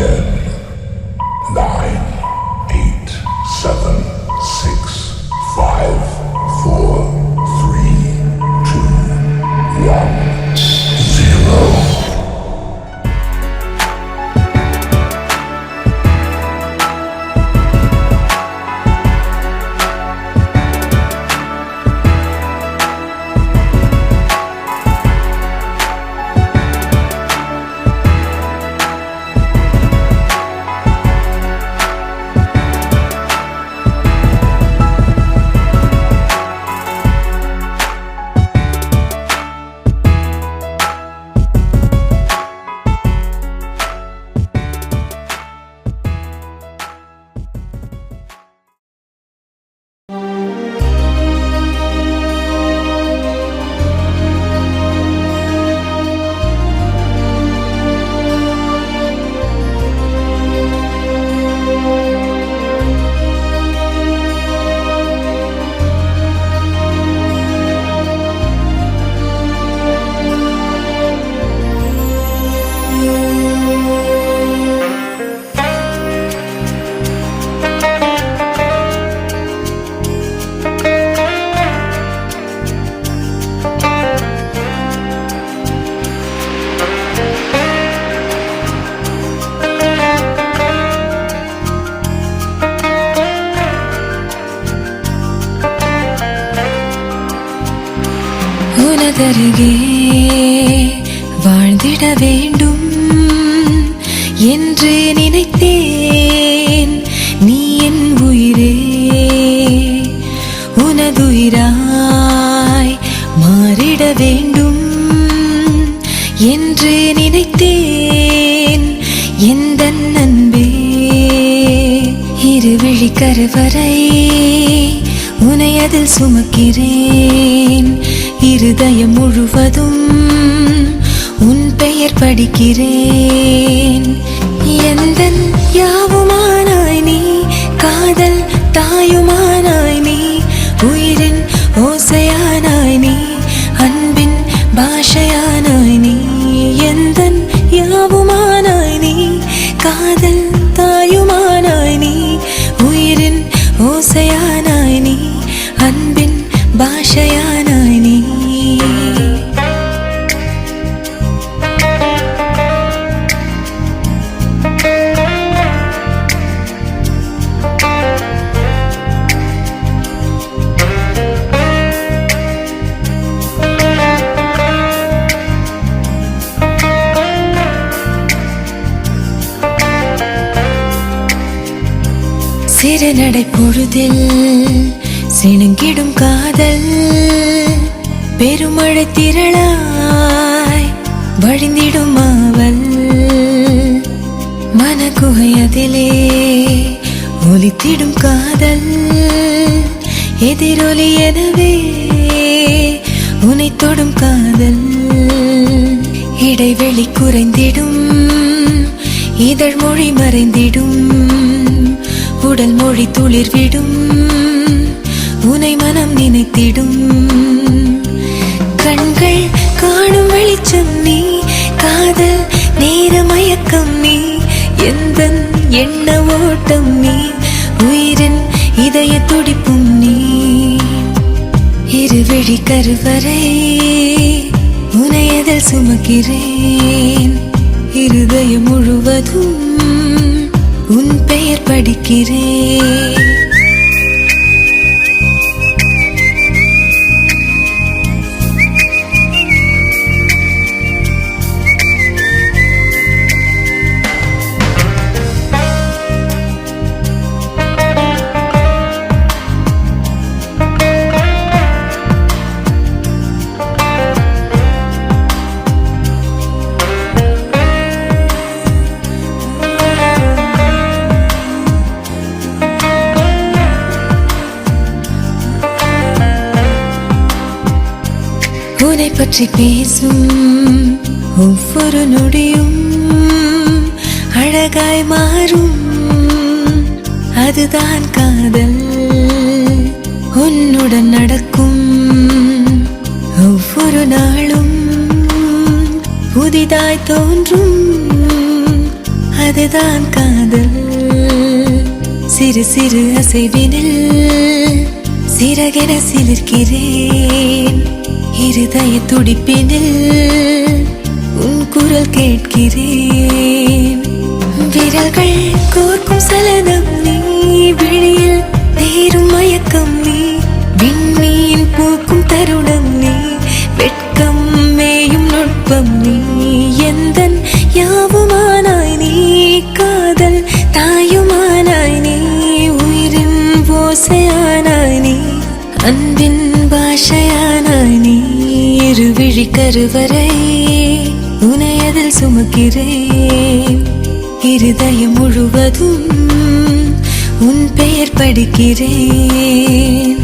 10, 9, 8, 7, 6, 5, 4, 3, 2, 1, 0. உனதருகே வாழ்ந்திட வேண்டும் என்று நினைத்தேன். நீ என் உயிரே, உனதுயிராய் மாறிட வேண்டும் என்று நினைத்தேன். எந்த அன்பே, இருவிழி கருவறை உனை அதில் சுமக்கிறேன். இருதயம் முழுவதும் உன் பெயர் படிக்கிறேன். எந்தன் யாவுமானாய் நீ, காதல் தாயுமானாய் நீ, உயிரின் ஓசையானாய் நீ, அன்பின் பாஷையானாய் நீ. எந்தன் யாவுமானாய் நீ, காதல் தாயுமானாய் நீ, உயிரின் ஓசையானாய் நீ, அன்பின் பாஷையானாய் நீ. சிறு நடை பொழுதில் சிணுங்கிடும் காதல், பெருமழை திரளாய் வழிந்திடும் ஆவல். மனக்குகை அதிலே ஒலித்திடும் காதல், எதிரொலி எனவே உனை தொடும் காதல். இடைவெளி குறைந்திடும், இதழ் மொழி மறைந்திடும், உடல் மொழி துளிர்விடும், உனை மனம் நினைத்திடும். கண்கள் காணும் வெளிச்சம் நீ, காதல் நேர மயக்கம் நீ, எந்தன் எண்ண ஓட்டம் நீ, உயிரின் இதய துடிப்பும் நீ. இருவிழி கருவறை உனை அதில் சுமக்கிறேன். இருதயம் முழுவதும் உன் பெயர் படிக்கிறேன். உன்னை பற்றி பேசும் ஒவ்வொரு நொடியும் அழகாய் மாறும், அதுதான் காதல். உன்னுடன் நடக்கும் ஒவ்வொரு நாளும் புதிதாய் தோன்றும், அதுதான் காதல். சிறு சிறு அசைவினில் சிறகென சிலிர்க்கிறேன். இருதய துடிப்பினில் உன் குரல் கேட்கிறேன். விரல்கள் கோர்க்கும் சலனம் நீ, விழியில் தேரும் மயக்கம் நீ, விண்மீன் பூக்கும் தருணம் நீ, வெட்கம் மேயும் நுட்பம் நீ, எந்தன் யாவுமானாய் நீ, காதல் தாயுமானாய் நீ, உயிரின் ஓசையானாய் நீ, அன்பின் பாஷையானாய் நீ. இருவிழி கருவறை உனையதில் சுமக்கிறேன். இருதயம் முழுவதும் உன் பெயர் படிக்கிறேன்.